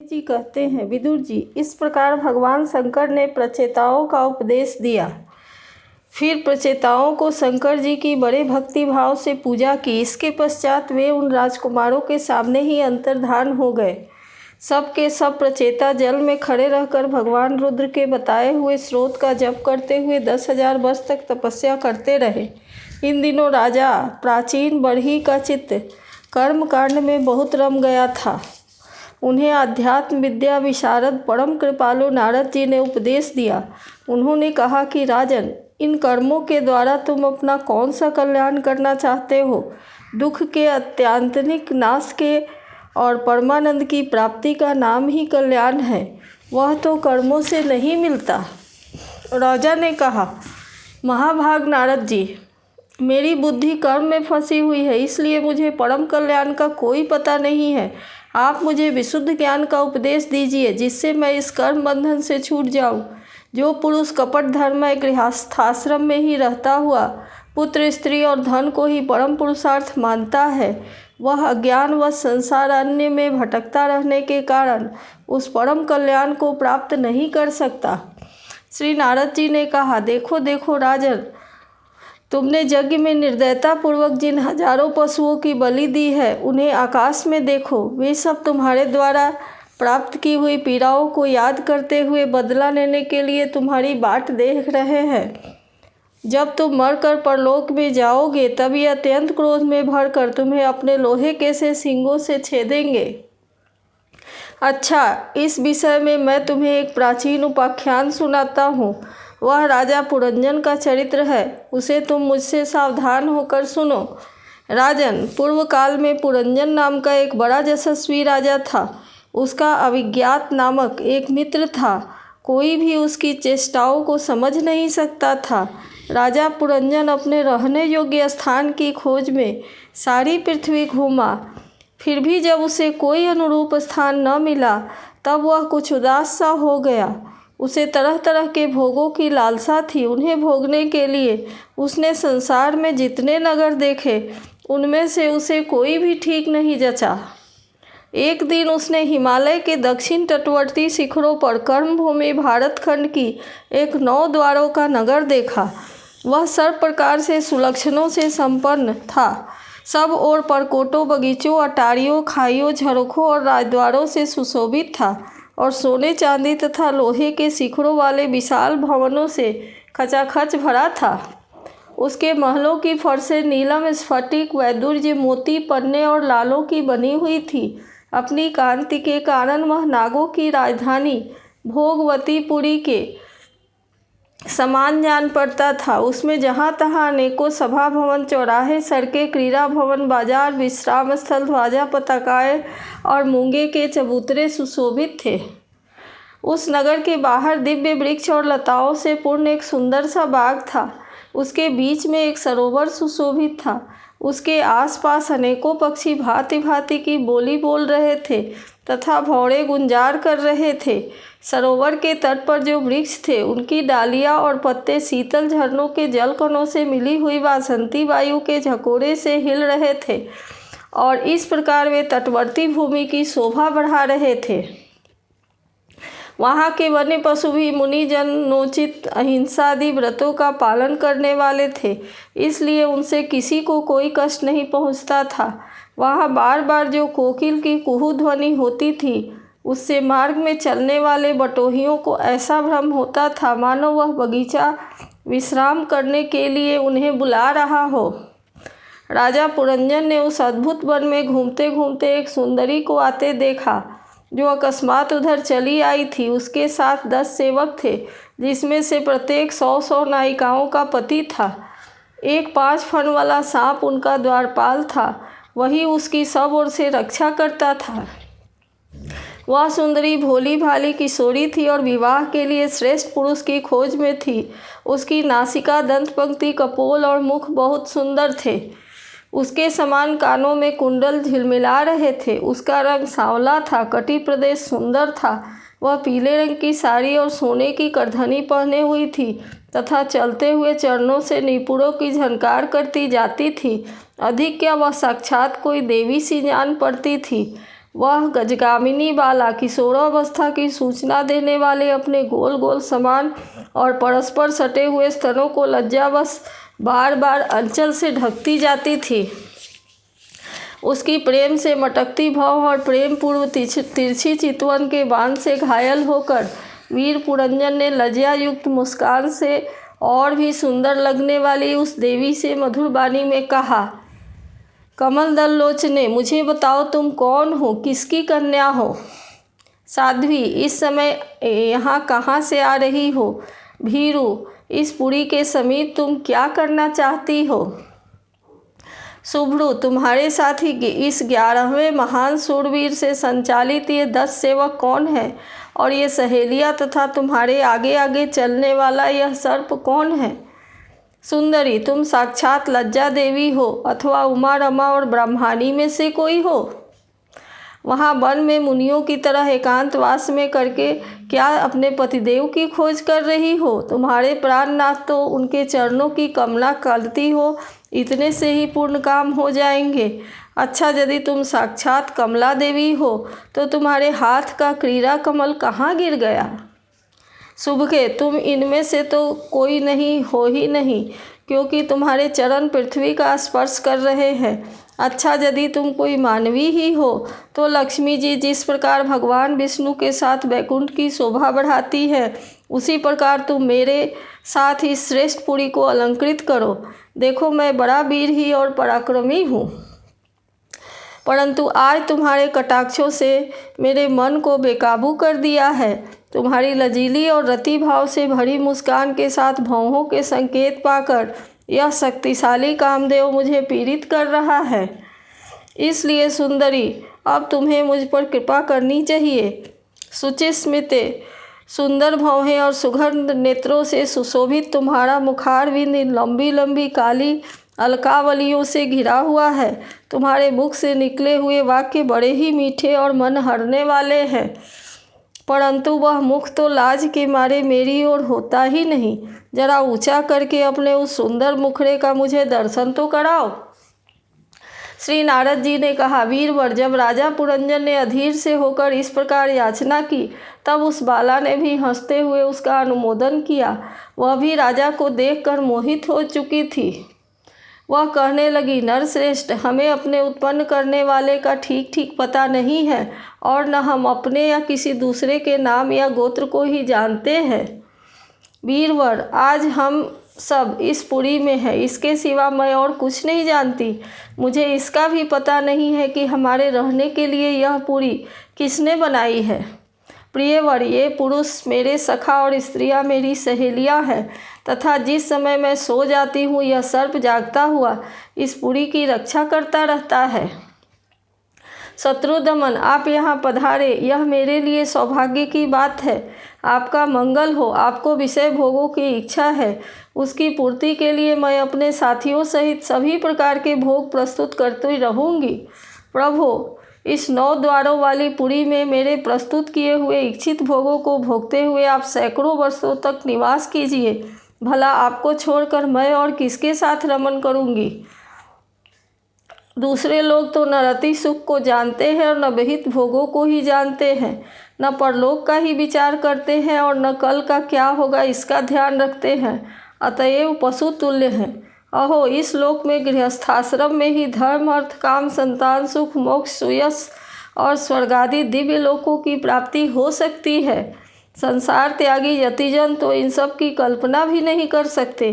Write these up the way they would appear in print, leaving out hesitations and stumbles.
जी कहते हैं, विदुर जी, इस प्रकार भगवान शंकर ने प्रचेताओं का उपदेश दिया। फिर प्रचेताओं को शंकर जी की बड़े भक्ति भाव से पूजा की। इसके पश्चात वे उन राजकुमारों के सामने ही अंतर्धान हो गए। सब के सब प्रचेता जल में खड़े रहकर भगवान रुद्र के बताए हुए स्रोत का जप करते हुए 10,000 वर्ष तक तपस्या करते रहे। इन दिनों राजा प्राचीन बढ़ी का चित्त कर्म कांड में बहुत रम गया था। उन्हें आध्यात्म विद्या विशारद परम कृपालु नारद जी ने उपदेश दिया। उन्होंने कहा कि राजन, इन कर्मों के द्वारा तुम अपना कौन सा कल्याण करना चाहते हो? दुख के अत्यांतनिक नाश के और परमानंद की प्राप्ति का नाम ही कल्याण है। वह तो कर्मों से नहीं मिलता। राजा ने कहा, महाभाग नारद जी, मेरी बुद्धि कर्म में फंसी हुई है, इसलिए मुझे परम कल्याण का कोई पता नहीं है। आप मुझे विशुद्ध ज्ञान का उपदेश दीजिए, जिससे मैं इस कर्म बंधन से छूट जाऊं। जो पुरुष कपट धर्म गृहस्थाश्रम में ही रहता हुआ पुत्र स्त्री और धन को ही परम पुरुषार्थ मानता है, वह अज्ञान व संसार अन्य में भटकता रहने के कारण उस परम कल्याण को प्राप्त नहीं कर सकता। श्री नारद जी ने कहा, देखो देखो राजन, तुमने यज्ञ में निर्दयता पूर्वक जिन हजारों पशुओं की बलि दी है, उन्हें आकाश में देखो। वे सब तुम्हारे द्वारा प्राप्त की हुई पीड़ाओं को याद करते हुए बदला लेने के लिए तुम्हारी बाट देख रहे हैं। जब तुम मरकर परलोक में जाओगे, तब ये अत्यंत क्रोध में भरकर तुम्हें अपने लोहे के से सींगों से छेदेंगे। अच्छा, इस विषय में मैं तुम्हें एक प्राचीन उपाख्यान सुनाता हूँ। वह राजा पुरंजन का चरित्र है। उसे तुम मुझसे सावधान होकर सुनो। राजन, पूर्व काल में पुरंजन नाम का एक बड़ा यशस्वी राजा था। उसका अविज्ञात नामक एक मित्र था। कोई भी उसकी चेष्टाओं को समझ नहीं सकता था। राजा पुरंजन अपने रहने योग्य स्थान की खोज में सारी पृथ्वी घूमा। फिर भी जब उसे कोई अनुरूप स्थान न मिला, तब वह कुछ उदास सा हो गया। उसे तरह तरह के भोगों की लालसा थी। उन्हें भोगने के लिए उसने संसार में जितने नगर देखे, उनमें से उसे कोई भी ठीक नहीं जचा। एक दिन उसने हिमालय के दक्षिण तटवर्ती शिखरों पर कर्मभूमि भारतखंड की एक 9 द्वारों का नगर देखा। वह सब प्रकार से सुलक्षणों से संपन्न था। सब ओर परकोटों, बगीचों, अटारियों, खाइयों, झरोखों और राजद्वारों से सुशोभित था और सोने चांदी तथा लोहे के शिखरों वाले विशाल भवनों से खचाखच भरा था। उसके महलों की फर्शें नीलम, स्फटिक, वैदुर्य, मोती, पन्ने और लालों की बनी हुई थी। अपनी कांति के कारण वह नागों की राजधानी भोगवतीपुरी के समान जान पड़ता था। उसमें जहाँ तहाँ अनेकों सभा भवन, चौराहे, सड़कें, क्रीड़ा भवन, बाजार, विश्राम स्थल, ध्वजा पताकाएँ और मूंगे के चबूतरे सुशोभित थे। उस नगर के बाहर दिव्य वृक्ष और लताओं से पूर्ण एक सुंदर सा बाग था। उसके बीच में एक सरोवर सुशोभित था। उसके आसपास अनेकों पक्षी भांति भांति की बोली बोल रहे थे तथा भौरे गुंजार कर रहे थे। सरोवर के तट पर जो वृक्ष थे, उनकी डालियाँ और पत्ते शीतल झरनों के जलकणों से मिली हुई वासंती वायु के झकोरे से हिल रहे थे और इस प्रकार वे तटवर्ती भूमि की शोभा बढ़ा रहे थे। वहाँ के वन्य पशु भी मुनिजन नोचित अहिंसादि व्रतों का पालन करने वाले थे, इसलिए उनसे किसी को कोई कष्ट नहीं पहुँचता था। वहाँ बार बार जो कोकिल की कुहू ध्वनि होती थी, उससे मार्ग में चलने वाले बटोहियों को ऐसा भ्रम होता था मानो वह बगीचा विश्राम करने के लिए उन्हें बुला रहा हो। राजा पुरंजन ने उस अद्भुत वन में घूमते घूमते एक सुंदरी को आते देखा, जो अकस्मात उधर चली आई थी। उसके साथ 10 सेवक थे, जिसमें से प्रत्येक 100-100 नायिकाओं का पति था। एक 5 फन वाला सांप उनका द्वारपाल था, वही उसकी सब ओर से रक्षा करता था। वह सुंदरी भोली भाली किशोरी थी और विवाह के लिए श्रेष्ठ पुरुष की खोज में थी। उसकी नासिका, दंत पंक्ति, कपोल और मुख बहुत सुंदर थे। उसके समान कानों में कुंडल झिलमिला रहे थे। उसका रंग सांवला था, कटी प्रदेश सुंदर था। वह पीले रंग की साड़ी और सोने की करधनी पहने हुई थी तथा चलते हुए चरणों से निपुणों की झनकार करती जाती थी। अधिक क्या, वह साक्षात कोई देवी सी जान पड़ती थी। वह गजगामिनी बाला किशोरावस्था की सूचना देने वाले अपने गोल गोल समान और परस्पर सटे हुए स्तनों को लज्जावश बार बार अंचल से ढकती जाती थी। उसकी प्रेम से मटकती भाव और प्रेम पूर्व तिरछी चितवन के बाण से घायल होकर वीर पुरंजन ने लज्जा युक्त मुस्कान से और भी सुंदर लगने वाली उस देवी से मधुर वाणी में कहा, कमल दल लोचने, मुझे बताओ तुम कौन हो, किसकी कन्या हो? साध्वी, इस समय यहाँ कहाँ से आ रही हो? भीरू, इस पुरी के समीप तुम क्या करना चाहती हो? शुभ्रू, तुम्हारे साथ ही इस 11वें महान शूरवीर से संचालित ये 10 सेवक कौन है? और ये सहेलियाँ तथा तुम्हारे आगे आगे चलने वाला यह सर्प कौन है? सुंदरी, तुम साक्षात लज्जा देवी हो अथवा उमा रमा और ब्रह्माणी में से कोई हो? वहाँ वन में मुनियों की तरह एकांतवास में करके क्या अपने पतिदेव की खोज कर रही हो? तुम्हारे प्राणनाथ तो उनके चरणों की कमला करती हो, इतने से ही पूर्ण काम हो जाएंगे। अच्छा, यदि तुम साक्षात कमला देवी हो तो तुम्हारे हाथ का क्रीड़ा कमल कहाँ गिर गया? शुभके, तुम इनमें से तो कोई नहीं हो ही नहीं, क्योंकि तुम्हारे चरण पृथ्वी का स्पर्श कर रहे हैं। अच्छा, यदि तुम कोई मानवी ही हो तो लक्ष्मी जी जिस प्रकार भगवान विष्णु के साथ वैकुंठ की शोभा बढ़ाती है, उसी प्रकार तुम मेरे साथ इस श्रेष्ठ पुरी को अलंकृत करो। देखो, मैं बड़ा वीर ही और पराक्रमी हूँ, परंतु आज तुम्हारे कटाक्षों से मेरे मन को बेकाबू कर दिया है। तुम्हारी लजीली और रति भाव से भरी मुस्कान के साथ भौहों के संकेत पाकर यह शक्तिशाली कामदेव मुझे पीड़ित कर रहा है। इसलिए सुंदरी, अब तुम्हें मुझ पर कृपा करनी चाहिए। सुचिस्मिते, सुंदर भौहें और सुगंध नेत्रों से सुशोभित तुम्हारा मुखारविंद इन लंबी लंबी काली अलकावलियों से घिरा हुआ है। तुम्हारे मुख से निकले हुए वाक्य बड़े ही मीठे और मन हरने वाले हैं, परंतु वह मुख तो लाज के मारे मेरी ओर होता ही नहीं। जरा ऊंचा करके अपने उस सुंदर मुखड़े का मुझे दर्शन तो कराओ। श्री नारद जी ने कहा, वीरवर, जब राजा पुरंजन ने अधीर से होकर इस प्रकार याचना की, तब उस बाला ने भी हंसते हुए उसका अनुमोदन किया। वह भी राजा को देखकर मोहित हो चुकी थी। वह कहने लगी, नरश्रेष्ठ, हमें अपने उत्पन्न करने वाले का ठीक ठीक पता नहीं है और न हम अपने या किसी दूसरे के नाम या गोत्र को ही जानते हैं। वीरवर, आज हम सब इस पुरी में है, इसके सिवा मैं और कुछ नहीं जानती। मुझे इसका भी पता नहीं है कि हमारे रहने के लिए यह पुरी किसने बनाई है। प्रियवर, ये पुरुष मेरे सखा और स्त्रियां मेरी सहेलियां हैं तथा जिस समय मैं सो जाती हूँ यह सर्प जागता हुआ इस पुरी की रक्षा करता रहता है। शत्रुदमन, आप यहाँ पधारे, यह मेरे लिए सौभाग्य की बात है। आपका मंगल हो। आपको विषय भोगों की इच्छा है, उसकी पूर्ति के लिए मैं अपने साथियों सहित सभी प्रकार के भोग प्रस्तुत करती रहूँगी। प्रभु, इस 9 द्वारों वाली पुरी में मेरे प्रस्तुत किए हुए इच्छित भोगों को भोगते हुए आप सैकड़ों वर्षों तक निवास कीजिए। भला आपको छोड़कर मैं और किसके साथ रमन करूँगी? दूसरे लोग तो न रति सुख को जानते हैं और न विहित भोगों को ही जानते हैं, न परलोक का ही विचार करते हैं और न कल का क्या होगा इसका ध्यान रखते हैं, अतएव पशु तुल्य हैं। अहो, इस लोक में गृहस्थाश्रम में ही धर्म, अर्थ, काम, संतान, सुख, मोक्ष, सुयश और स्वर्गादि दिव्य लोकों की प्राप्ति हो सकती है। संसार त्यागी यतिजन तो इन सब की कल्पना भी नहीं कर सकते।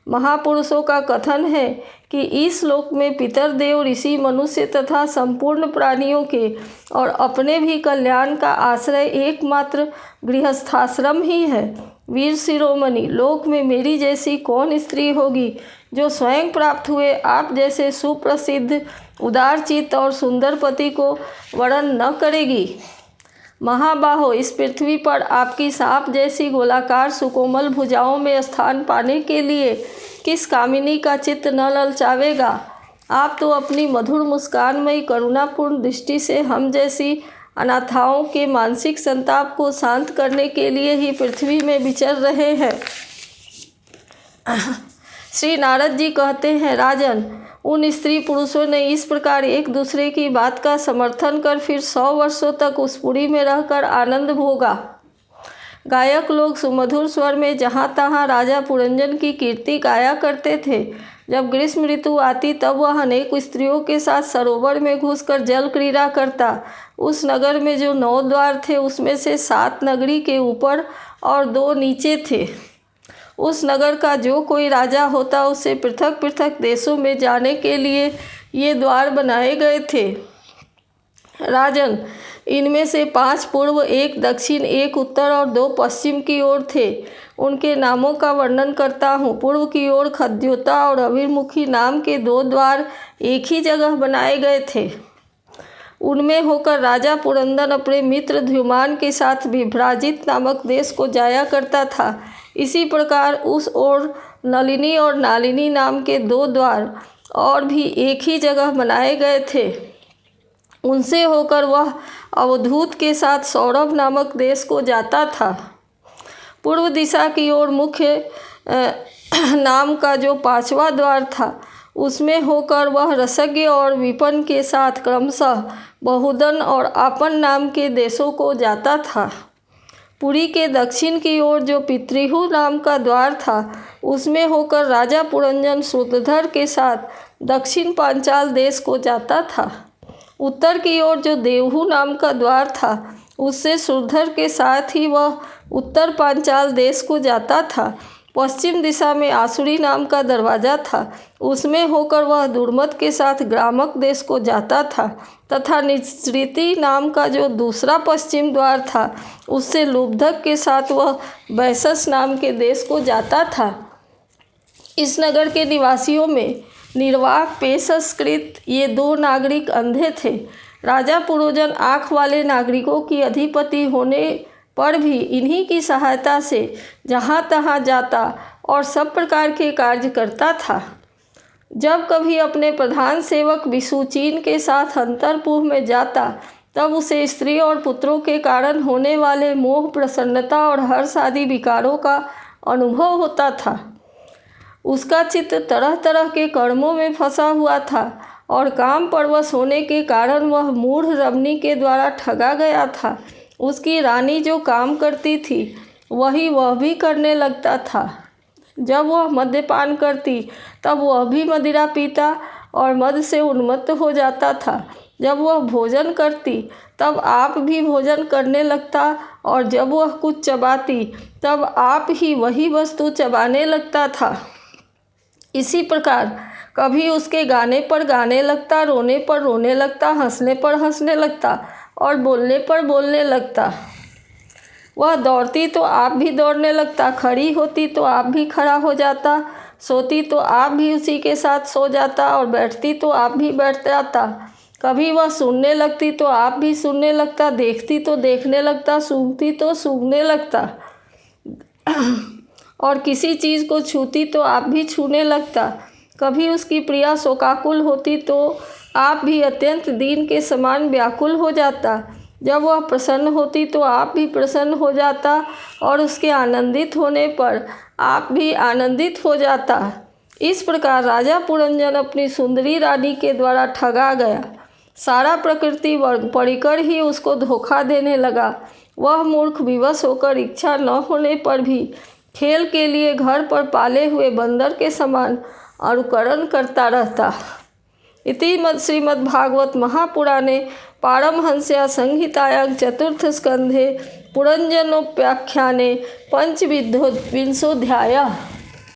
महापुरुषों का कथन है कि इस लोक में पितर, देव, ऋषि, मनुष्य तथा संपूर्ण प्राणियों के और अपने भी कल्याण का आश्रय एकमात्र गृहस्थाश्रम ही है। वीर शिरोमणि, लोक में मेरी जैसी कौन स्त्री होगी जो स्वयं प्राप्त हुए आप जैसे सुप्रसिद्ध, उदारचित्त और सुंदर पति को वरण न करेगी। महाबाहो, इस पृथ्वी पर आपकी सांप जैसी गोलाकार सुकोमल भुजाओं में स्थान पाने के लिए किस कामिनी का चित्त न ललचावेगा। आप तो अपनी मधुर मुस्कानमयी करुणापूर्ण दृष्टि से हम जैसी अनाथाओं के मानसिक संताप को शांत करने के लिए ही पृथ्वी में विचर रहे हैं। श्री नारद जी कहते हैं, राजन, उन स्त्री पुरुषों ने इस प्रकार एक दूसरे की बात का समर्थन कर फिर 100 वर्षों तक उस पुरी में रहकर आनंद भोगा। गायक लोग सुमधुर स्वर में जहाँ तहाँ राजा पुरंजन की कीर्ति गाया करते थे। जब ग्रीष्म ऋतु आती तब वह अनेक स्त्रियों के साथ सरोवर में घुसकर जल क्रीड़ा करता। उस नगर में जो 9 द्वार थे उसमें से 7 नगरी के ऊपर और 2 नीचे थे। उस नगर का जो कोई राजा होता उसे पृथक पृथक देशों में जाने के लिए ये द्वार बनाए गए थे। राजन, इनमें से 5 पूर्व, 1 दक्षिण, 1 उत्तर और 2 पश्चिम की ओर थे। उनके नामों का वर्णन करता हूँ। पूर्व की ओर खद्योता और अभिमुखी नाम के 2 द्वार एक ही जगह बनाए गए थे। उनमें होकर राजा पुरंदर अपने मित्र द्युमान के साथ विभ्राजित नामक देश को जाया करता था। इसी प्रकार उस ओर नलिनी और नालिनी नाम के 2 द्वार और भी एक ही जगह बनाए गए थे। उनसे होकर वह अवधूत के साथ सौरभ नामक देश को जाता था। पूर्व दिशा की ओर मुख्य नाम का जो 5वां द्वार था उसमें होकर वह रसज्ञ और विपन के साथ क्रमशः बहुदन और आपन नाम के देशों को जाता था। पुरी के दक्षिण की ओर जो पितृहु नाम का द्वार था उसमें होकर राजा पुरंजन सूत्रधर के साथ दक्षिण पांचाल देश को जाता था। उत्तर की ओर जो देवहू नाम का द्वार था उससे सूत्रधर के साथ ही वह उत्तर पांचाल देश को जाता था। पश्चिम दिशा में आसुरी नाम का दरवाज़ा था, उसमें होकर वह दुर्मत के साथ ग्रामक देश को जाता था तथा निश्रिति नाम का जो दूसरा पश्चिम द्वार था उससे लुब्धक के साथ वह बैसस नाम के देश को जाता था। इस नगर के निवासियों में निर्वाक पेशस्कृत ये 2 नागरिक अंधे थे। राजा पुरोजन आँख वाले नागरिकों की अधिपति होने पर भी इन्हीं की सहायता से जहाँ तहाँ जाता और सब प्रकार के कार्य करता था। जब कभी अपने प्रधान सेवक विसुचीन के साथ अंतरपुर में जाता तब उसे स्त्री और पुत्रों के कारण होने वाले मोह, प्रसन्नता और हर्ष आदि विकारों का अनुभव होता था। उसका चित्त तरह तरह के कर्मों में फंसा हुआ था और काम परवश होने के कारण वह मूढ़ रमणी के द्वारा ठगा गया था। उसकी रानी जो काम करती थी वही वह भी करने लगता था। जब वह मद्यपान करती तब वह भी मदिरा पीता और मद से उन्मत्त हो जाता था। जब वह भोजन करती तब आप भी भोजन करने लगता और जब वह कुछ चबाती तब आप ही वही वस्तु चबाने लगता था। इसी प्रकार कभी उसके गाने पर गाने लगता, रोने पर रोने लगता, हंसने पर हंसने लगता और बोलने पर बोलने लगता। वह दौड़ती तो आप भी दौड़ने लगता, खड़ी होती तो आप भी खड़ा हो जाता, सोती तो आप भी उसी के साथ सो जाता और बैठती तो आप भी बैठ जाता। कभी वह सुनने लगती तो आप भी सुनने लगता, देखती तो देखने लगता, सूंघती तो सूंघने लगता और किसी चीज़ को छूती तो आप भी छूने लगता। कभी उसकी प्रिया शोकाकुल होती तो आप भी अत्यंत दीन के समान व्याकुल हो जाता। जब वह प्रसन्न होती तो आप भी प्रसन्न हो जाता और उसके आनंदित होने पर आप भी आनंदित हो जाता। इस प्रकार राजा पुरंजन अपनी सुंदरी रानी के द्वारा ठगा गया। सारा प्रकृति पढ़कर ही उसको धोखा देने लगा। वह मूर्ख विवश होकर इच्छा न होने पर भी खेल के लिए घर पर पाले हुए बंदर के समान अनुकरण करता रहता। इति श्रीमद्भागवत महापुराणे पारमहंस्या संहितायां चतुर्थ स्कंधे पुरंजनोपाख्याने पंचविंशोऽध्यायः।